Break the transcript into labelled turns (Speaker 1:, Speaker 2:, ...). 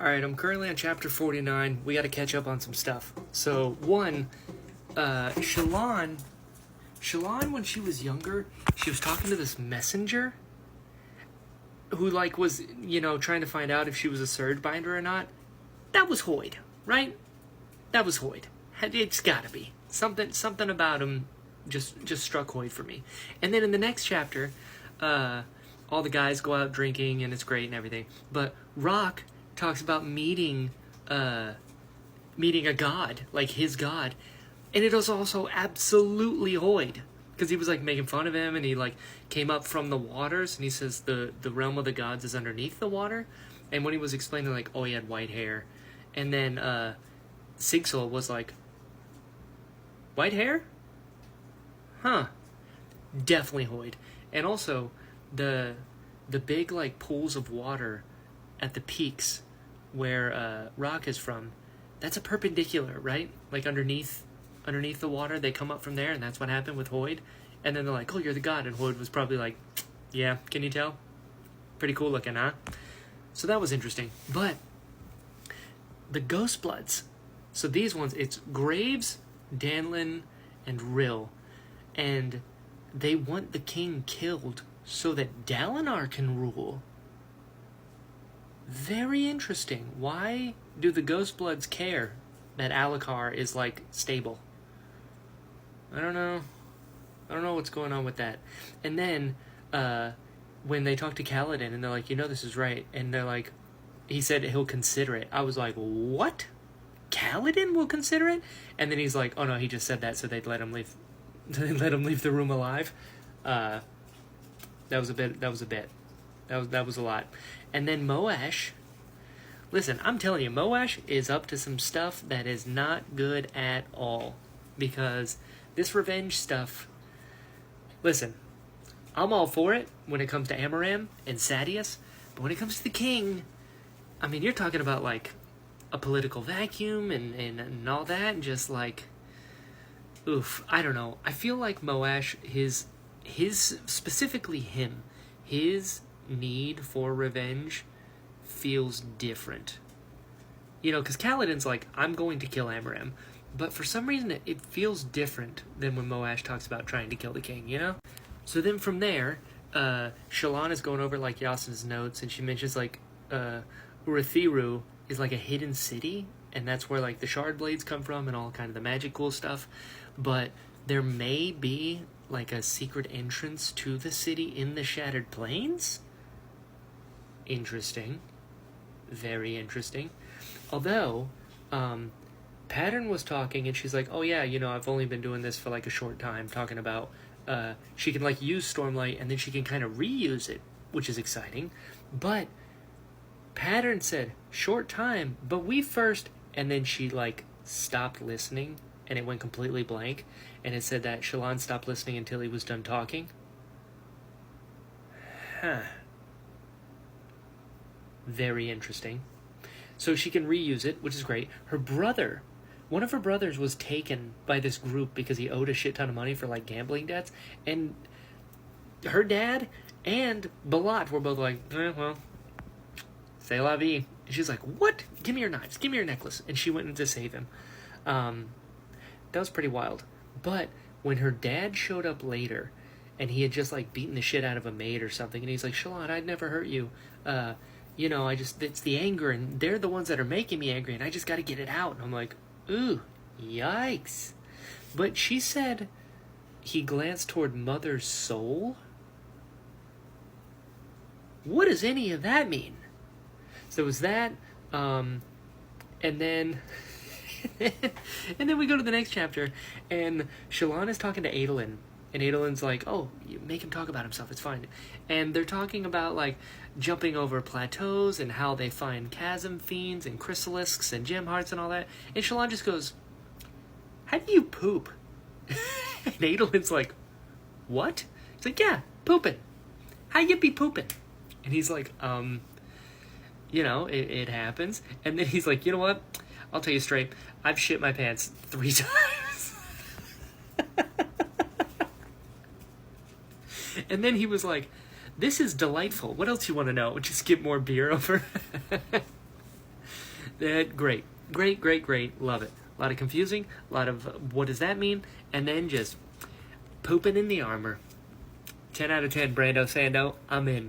Speaker 1: Alright, I'm currently on chapter 49. We gotta catch up on some stuff. So, one, Shallan, when she was younger, she was talking to this messenger who, like, was, trying to find out if she was a surge binder or not. That was Hoyd, right? That was Hoyd. It's gotta be. Something about him just struck Hoyd for me. And then in the next chapter, all the guys go out drinking and it's great and everything. But Rock talks about meeting a god, like his god. And it was also absolutely Hoyd. Because he was like making fun of him and he like came up from the waters and he says the realm of the gods is underneath the water. And when he was explaining like, oh, he had white hair. And then Sigsel was like, white hair? Huh. Definitely Hoyd. And also the big like pools of water at the peaks where Rock is from, that's a perpendicular, right? Like underneath the water, they come up from there, and that's what happened with Hoyd. And then they're like, oh, you're the god. And Hoyd was probably like, yeah, can you tell? Pretty cool looking, huh? So that was interesting. But the Ghost Bloods, so these ones, it's Graves, Danlin, and Rill. And they want the king killed so that Dalinar can rule. Very interesting. Why do the Ghost Bloods care that Alucard is, like, stable? I don't know. I don't know what's going on with that. And then, when they talk to Kaladin, and they're like, this is right. And they're like, he said he'll consider it. I was like, what? Kaladin will consider it? And then he's like, oh no, he just said that so they'd let him leave. Let him leave the room alive. That was a bit. That was a lot. And then Moash. Listen, I'm telling you, Moash is up to some stuff that is not good at all. Because this revenge stuff. Listen, I'm all for it when it comes to Amaram and Sadeas. But when it comes to the king, I mean, you're talking about like a political vacuum and all that. And just like, oof, I don't know. I feel like Moash, his specifically him, his need for revenge feels different. Because Kaladin's like, I'm going to kill Amaram. But for some reason, it feels different than when Moash talks about trying to kill the king, So then from there, Shallan is going over like Yasin's notes, and she mentions like Urithiru is like a hidden city, and that's where like the shard blades come from and all kind of the magic cool stuff. But there may be like a secret entrance to the city in the Shattered Plains. Interesting. Very interesting. Although, Pattern was talking and she's like, oh yeah, I've only been doing this for like a short time, talking about she can like use Stormlight and then she can kind of reuse it, which is exciting. But Pattern said, short time, but we first, and then she like stopped listening and it went completely blank, and it said that Shallan stopped listening until he was done talking. Huh. Very interesting. So she can reuse it, which is great. Her brother, one of her brothers was taken by this group because he owed a shit ton of money for like gambling debts, and her dad and Balat were both like, well, c'est la vie. And she's like, what? Give me your knives, give me your necklace. And she went in to save him. That was pretty wild. But when her dad showed up later, and he had just like beaten the shit out of a maid or something, and he's like, Shallan, I'd never hurt you. It's the anger, and they're the ones that are making me angry, and I just got to get it out. And I'm like, ooh, yikes. But she said he glanced toward Mother's soul. What does any of that mean? So it was that, and then... and then we go to the next chapter, and Shallan is talking to Adolin, and Adolin's like, oh, you make him talk about himself, it's fine. And they're talking about, like, jumping over plateaus and how they find chasm fiends and chrysalisks and gem hearts and all that. And Shallan just goes, how do you poop? And Adolin's like, what? He's like, yeah, pooping. How you be pooping? And he's like, it happens. And then he's like, you know what? I'll tell you straight, I've shit my pants 3 times. And then he was like, this is delightful. What else you want to know? Just get more beer over. Great. Great, great, great. Love it. A lot of confusing, a lot of what does that mean? And then just pooping in the armor. 10 out of 10, Brando Sando. I'm in.